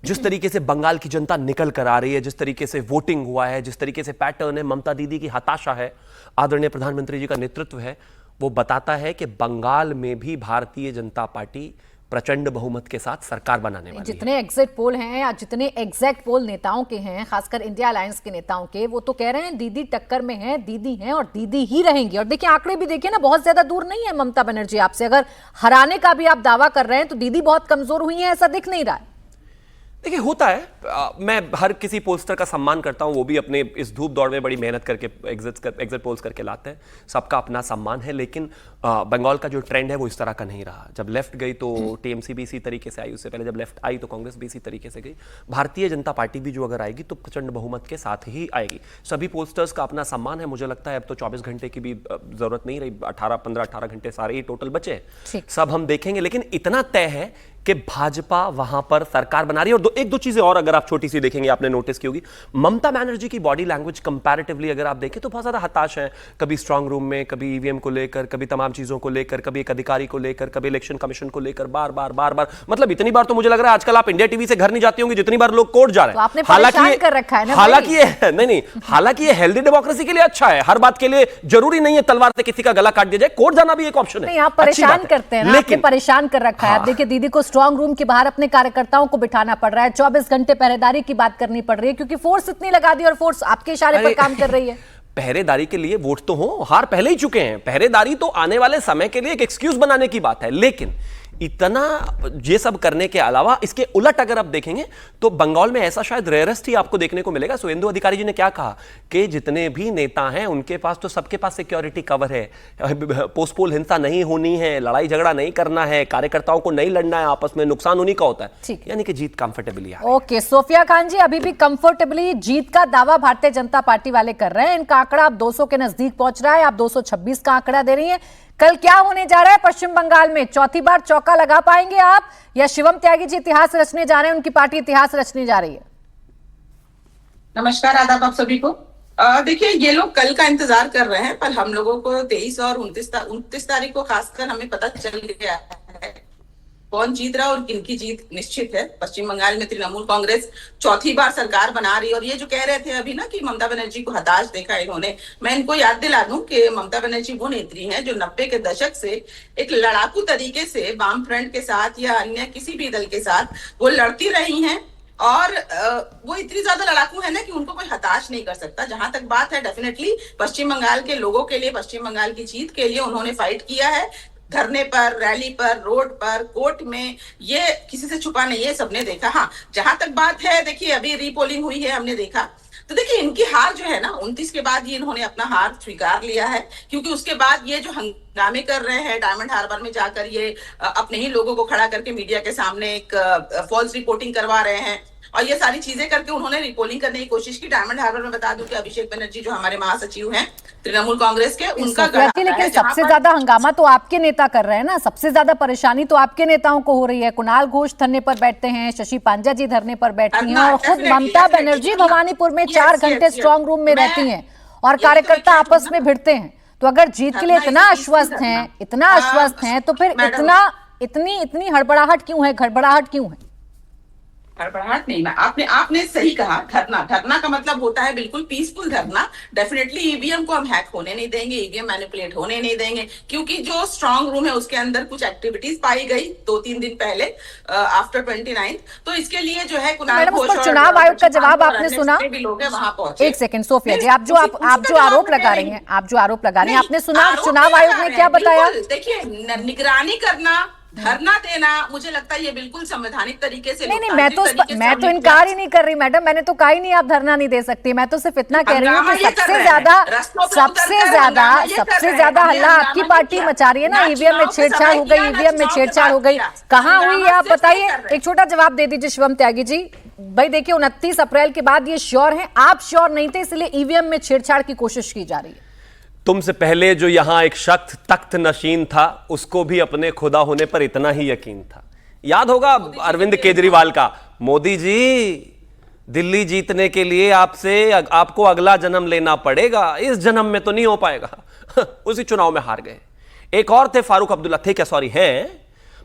जिस तरीके से बंगाल की जनता निकल कर आ रही है, जिस तरीके से वोटिंग हुआ है, जिस तरीके से पैटर्न है, ममता दीदी की हताशा है, आदरणीय प्रधानमंत्री जी का नेतृत्व है, वो बताता है कि बंगाल में भी भारतीय जनता पार्टी प्रचंड बहुमत के साथ सरकार बनाने वाली है। जितने एग्जिट पोल हैं या जितने एग्जैक्ट पोल नेताओं के हैं, खासकर इंडिया अलायंस के नेताओं के, वो तो कह रहे हैं दीदी टक्कर में है, दीदी हैं और दीदी ही रहेंगी। और देखिए आंकड़े भी देखिए ना, बहुत ज्यादा दूर नहीं है ममता बनर्जी आपसे। अगर हराने का भी आप दावा कर रहे हैं तो दीदी बहुत कमजोर हुई है, ऐसा दिख नहीं रहा है। देखिए होता है, मैं हर किसी पोस्टर का सम्मान करता हूं, वो भी अपने इस धूप दौड़ में बड़ी मेहनत करके एग्जिट पोल्स करके लाते हैं, सबका अपना सम्मान है। लेकिन बंगाल का जो ट्रेंड है वो इस तरह का नहीं रहा। जब लेफ्ट गई तो टीएमसी भी इसी तरीके से आई, उससे पहले जब लेफ्ट आई तो कांग्रेस भी इसी तरीके से गई। भारतीय जनता पार्टी भी जो अगर आएगी तो प्रचंड बहुमत के साथ ही आएगी। सभी पोस्टर्स का अपना सम्मान है। मुझे लगता है अब तो 24 घंटे की भी जरूरत नहीं रही, 18 घंटे सारे ही टोटल बचे हैं, सब हम देखेंगे। लेकिन इतना तय है कि भाजपा वहां पर सरकार बना रही है। और एक दो चीजें और अगर आप छोटी सी देखेंगे, आपने नोटिस की होगी, ममता बनर्जी की बॉडी लैंग्वेज कंपैरेटिवली अगर आप देखें तो बहुत ज्यादा हताश है। कभी स्ट्रांग रूम में, कभी ईवीएम को लेकर, कभी तमाम चीजों को लेकर, कभी एक अधिकारी को लेकर, कभी इलेक्शन कमीशन को लेकर, बार बार मतलब इतनी बार तो मुझे लग रहा है आजकल आप इंडिया टीवी से घर नहीं जाती होंगी जितनी बार लोग कोर्ट जा रहे हैं। तो हालांकि ये हेल्दी डेमोक्रेसी के लिए अच्छा है। हर बात के लिए जरूरी नहीं है तलवार से किसी का गला काट दिया जाए, कोर्ट जाना भी एक ऑप्शन है। आप परेशान करते हैं, लेकिन परेशान कर रखा है। देखिए दीदी को स्ट्रांग रूम के बाहर अपने कार्यकर्ताओं को बिठाना पड़ रहा है, 24 घंटे पहरेदारी की बात करनी पड़ रही है, क्योंकि फोर्स इतनी लगा दी और फोर्स आपके इशारे पर काम कर रही है। पहरेदारी के लिए वोट तो हो, हार पहले ही चुके हैं। पहरेदारी तो आने वाले समय के लिए एक एक्सक्यूज बनाने की बात है। लेकिन इतना ये सब करने के अलावा इसके उलट अगर आप देखेंगे तो बंगाल में ऐसा शायद रेयरेस्ट ही आपको देखने को मिलेगा। सुवेंदु अधिकारी जी ने क्या कहा कि जितने भी नेता हैं उनके पास तो सबके पास सिक्योरिटी कवर है, पोस्ट पोल हिंसा नहीं होनी है, लड़ाई झगड़ा नहीं करना है, कार्यकर्ताओं को नहीं लड़ना है, आपस में नुकसान उन्हीं का होता है, यानी कि जीत कंफर्टेबली है। ओके, सोफिया खान जी, अभी भी कंफर्टेबली जीत का दावा भारतीय जनता पार्टी वाले कर रहे हैं। इनका आंकड़ा अब 200 के नजदीक पहुंच रहा है, आप 226 का आंकड़ा दे रही है। कल क्या होने जा रहा है पश्चिम बंगाल में? चौथी बार चौका लगा पाएंगे आप, या शिवम त्यागी जी इतिहास रचने जा रहे हैं, उनकी पार्टी इतिहास रचने जा रही है? नमस्कार, आदाब आप सभी को। देखिए ये लोग कल का इंतजार कर रहे हैं, पर हम लोगों को 23 और 29 तारीख को खासकर हमें पता चल गया है कौन जीत रहा है और किनकी जीत निश्चित है। पश्चिम बंगाल में तृणमूल कांग्रेस चौथी बार सरकार बना रही है। और ये जो कह रहे थे अभी ना कि ममता बनर्जी को हताश देखा इन्होंने, मैं इनको याद दिला दूं कि ममता बनर्जी वो नेत्री हैं जो 90 के दशक से एक लड़ाकू तरीके से वाम फ्रंट के साथ या अन्य किसी भी दल के साथ वो लड़ती रही हैं। और वो इतनी ज्यादा लड़ाकू है ना कि उनको कोई हताश नहीं कर सकता। जहां तक बात है, डेफिनेटली पश्चिम बंगाल के लोगों के लिए, पश्चिम बंगाल की जीत के लिए उन्होंने फाइट किया है। धरने पर, रैली पर, रोड पर, कोर्ट में, ये किसी से छुपा नहीं है, सबने देखा। हाँ, जहां तक बात है, देखिए अभी रीपोलिंग हुई है, हमने देखा, तो देखिए इनकी हार जो है ना 29 के बाद, ये इन्होंने अपना हार स्वीकार लिया है। क्योंकि उसके बाद ये जो हंगामे कर रहे हैं डायमंड हार्बर में जाकर, ये अपने ही लोगों को खड़ा करके मीडिया के सामने एक फॉल्स रिपोर्टिंग करवा रहे हैं और ये सारी चीजें करके उन्होंने रिपोलिंग करने की कोशिश की। डायमंड हार्बर में बता दूं कि अभिषेक बनर्जी जो हमारे महासचिव हैं तृणमूल कांग्रेस के, उनका लेकिन सबसे ज्यादा हंगामा तो आपके नेता कर रहे हैं ना, सबसे ज्यादा परेशानी तो आपके नेताओं को हो रही है। कुणाल घोष धरने पर बैठते हैं, शशि पांजा जी धरने पर बैठती हैं, और खुद ममता बनर्जी भवानीपुर में 4 घंटे स्ट्रांग रूम में रहती हैं और कार्यकर्ता आपस में भिड़ते हैं। तो अगर जीत के लिए इतना आश्वस्त हैं तो फिर इतनी हड़बड़ाहट क्यों है, घड़बड़ाहट क्यों है? हड़बड़ाहट नहीं, आपने सही कहा। धरना का मतलब होता है बिल्कुल पीसफुल धरना। डेफिनेटली ईवीएम को हम हैक होने नहीं देंगे, ईवीएम मैनिपुलेट होने नहीं देंगे, क्योंकि जो स्ट्रांग रूम है उसके अंदर कुछ एक्टिविटीज पाई गई 2-3 दिन पहले आफ्टर 29। तो इसके लिए जो है कुणाल घोष और चुनाव आयोग का जवाब आपने सुना? भी लोग वहां पहुंचे। एक सेकंड सोफिया जी, आप जो आरोप लगा रही हैं, आपने सुना चुनाव आयोग ने क्या बताया? देखिए, निगरानी करना, धरना देना, मुझे लगता है ये बिल्कुल संवैधानिक तरीके से। नहीं, मैं तो इनकार ही नहीं कर रही मैडम, मैंने तो कहा ही नहीं आप धरना नहीं दे सकती। मैं तो सिर्फ इतना कह रही हूँ कि सबसे ज्यादा हल्ला आपकी पार्टी मचा रही है ना। ईवीएम में छेड़छाड़ हो गई, कहाँ हुई आप बताइए? एक छोटा जवाब दे दीजिए शिवम त्यागी जी। भाई देखिए 29 अप्रैल के बाद ये श्योर है, आप श्योर नहीं थे, इसलिए ईवीएम में छेड़छाड़ की कोशिश की जा रही है। तुमसे पहले जो यहां एक शख्स तख्त नशीन था, उसको भी अपने खुदा होने पर इतना ही यकीन था। याद होगा अरविंद केजरीवाल का, मोदी जी दिल्ली जीतने के लिए आपको अगला जन्म लेना पड़ेगा, इस जन्म में तो नहीं हो पाएगा। उसी चुनाव में हार गए। एक और थे फारूक अब्दुल्ला, थे क्या, सॉरी हैं,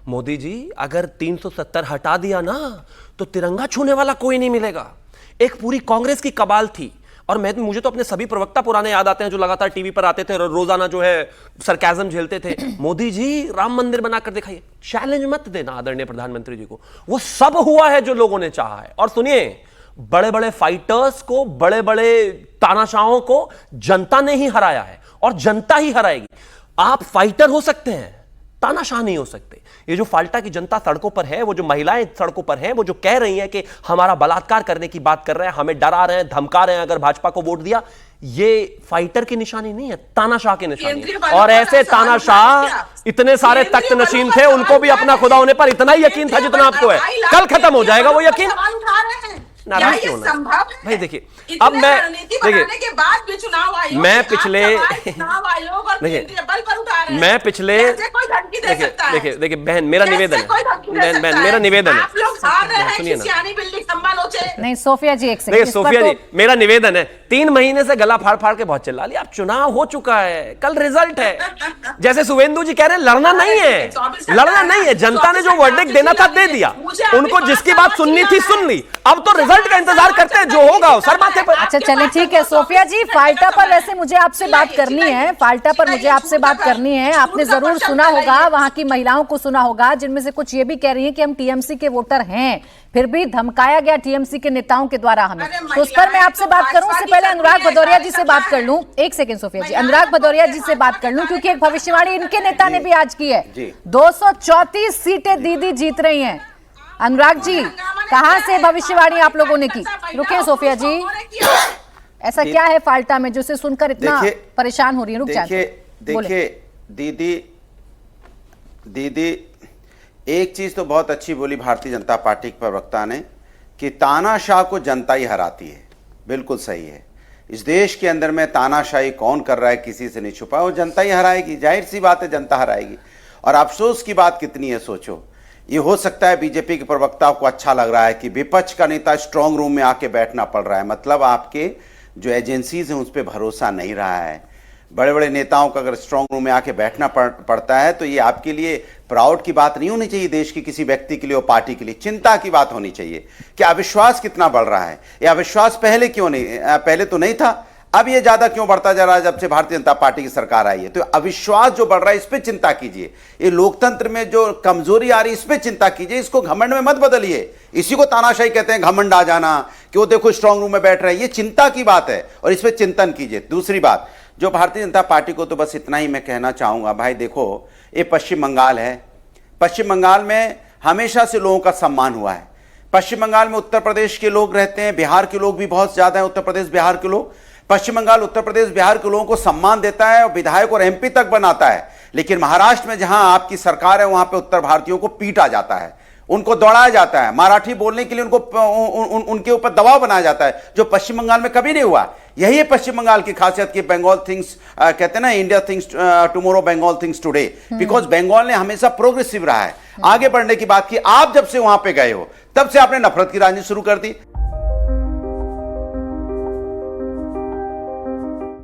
मोदी जी अगर 370 हटा दिया ना तो तिरंगा छूने वाला कोई नहीं मिलेगा। एक पूरी कांग्रेस की कबाल थी, और मुझे तो अपने सभी प्रवक्ता पुराने याद आते हैं जो लगातार टीवी पर आते थे, रोजाना जो है सरकाज़म झेलते थे। मोदी जी राम मंदिर बनाकर दिखाइए, चैलेंज मत देना आदरणीय प्रधानमंत्री जी को, वो सब हुआ है जो लोगों ने चाहा है। और सुनिए, बड़े बड़े फाइटर्स को, बड़े बड़े तानाशाहों को जनता ने ही हराया है और जनता ही हराएगी। आप फाइटर हो सकते हैं, तानाशाह नहीं हो सकते। ये जो फाल्टा की जनता सड़कों पर है, वो जो महिलाएं सड़कों पर हैं, वो जो कह रही हैं कि हमारा बलात्कार करने की बात कर रहे हैं, हमें डरा रहे हैं, धमका रहे हैं अगर भाजपा को वोट दिया, ये फाइटर की निशानी नहीं है, तानाशाह की निशानी है। और ऐसे तानाशाह इतने सारे तख्त नशीन थे, उनको भी अपना खुदा होने पर इतना ही यकीन था जितना आपको है। कल खत्म हो जाएगा वो यकीन। नाराज क्यों ना भाई? देखिए, अब मैं देखिए के बाद भी चुनाव आयोग, मैं पिछले चुनाव आयोग और केंद्रीय बल पर उठा रहे हैं। मैं पिछले देखिए बहन, मेरा निवेदन है, बहन मेरा निवेदन है, आप लोग हार रहे हैं, सुनिए ना। सियानी बिल्डिंग खंबा नोचे। नहीं सोफिया जी, एक देखिए सेकंड, सोफिया जी, मेरा निवेदन है, 3 महीने से गला फाड़ फाड़ के बहुत चिल्ला लिया। अब चुनाव हो चुका है, कल रिजल्ट है। जैसे शुभेंदु जी कह रहे हैं, लड़ना नहीं है, लड़ना नहीं है। जनता ने जो वर्डिक्ट देना था दे दिया, उनको जिसकी बात सुननी थी सुन ली। अब तो रिजल्ट का इंतजार करते हैं, जो होगा सर माथे पर। अच्छा चलिए ठीक है सोफिया जी, फाल्टा पर वैसे मुझे आपसे बात करनी है, फाल्टा पर मुझे आपसे बात करनी है। आपने जरूर सुना होगा, वहां की महिलाओं को सुना होगा, जिनमें से कुछ ये भी कह रही हैं कि हम टीएमसी के वोटर हैं, फिर भी धमकाया गया टीएमसी के नेताओं के द्वारा हमें। तो उस पर मैं आपसे बात करूं, उससे पहले अनुराग भदौरिया जी से बात कर लूं। एक सेकंड सोफिया जी, अनुराग भदौरिया जी से बात कर लूं, क्योंकि एक भविष्यवाणी इनके नेता ने भी आज की है। 234 सीटें दीदी जीत रही हैं। अनुराग जी, कहां से भविष्यवाणी आप लोगों ने की? रुके सोफिया जी, ऐसा क्या है फाल्टा में जो से सुनकर इतना परेशान हो रही है? रुक जाइए। देखिए दीदी एक चीज तो बहुत अच्छी बोली भारतीय जनता पार्टी के प्रवक्ता ने कि तानाशाह को जनता ही हराती है। बिल्कुल सही है। इस देश के अंदर में तानाशाही कौन कर रहा है, किसी से नहीं छुपा, वो जनता ही हराएगी। जाहिर सी बात है, जनता हराएगी। और अफसोस की बात कितनी है सोचो। ये हो सकता है बीजेपी के प्रवक्ता को अच्छा लग रहा है कि विपक्ष का नेता स्ट्रांग रूम में आके बैठना पड़ रहा है, मतलब आपके जो एजेंसीज हैं उस पर भरोसा नहीं रहा है। बड़े बड़े नेताओं का अगर स्ट्रांग रूम में आके बैठना पड़ता है तो ये आपके लिए प्राउड की बात नहीं होनी चाहिए, देश के किसी व्यक्ति के लिए और पार्टी के लिए चिंता की बात होनी चाहिए कि अविश्वास कितना बढ़ रहा है। ये अविश्वास पहले क्यों नहीं, पहले तो नहीं था, अब ये ज्यादा क्यों बढ़ता जा रहा है जब से भारतीय जनता पार्टी की सरकार आई है। तो अविश्वास जो बढ़ रहा है इस पे चिंता कीजिए, ये लोकतंत्र में जो कमजोरी आ रही है इस पे चिंता कीजिए, इसको घमंड में मत बदलिए। इसी को तानाशाही कहते हैं, घमंड आ जाना कि वो देखो स्ट्रांग रूम में बैठ रहे हैं, ये चिंता की बात है और इस पे चिंतन कीजिए। दूसरी बात, जो भारतीय जनता पार्टी को तो बस इतना ही मैं कहना चाहूंगा, भाई देखो ये पश्चिम बंगाल है, पश्चिम बंगाल में हमेशा से लोगों का सम्मान हुआ है। पश्चिम बंगाल में उत्तर प्रदेश के लोग रहते हैं, बिहार के लोग भी बहुत ज्यादा है, उत्तर प्रदेश बिहार के लोग। पश्चिम बंगाल उत्तर प्रदेश बिहार के लोगों को सम्मान देता है और विधायक और एमपी तक बनाता है। लेकिन महाराष्ट्र में जहां आपकी सरकार है वहां पे उत्तर भारतीयों को पीटा जाता है, उनको दौड़ाया जाता है, मराठी बोलने के लिए उनके ऊपर दबाव बनाया जाता है, जो पश्चिम बंगाल में कभी नहीं हुआ। यही है पश्चिम बंगाल की खासियत कि बंगाल थिंग्स कहते हैं ना, India thinks tomorrow, Bengal thinks today, because Bengal ने हमेशा प्रोग्रेसिव रहा है, आगे बढ़ने की बात की। आप जब से वहां पे गए हो तब से आपने नफरत की राजनीति शुरू कर दी।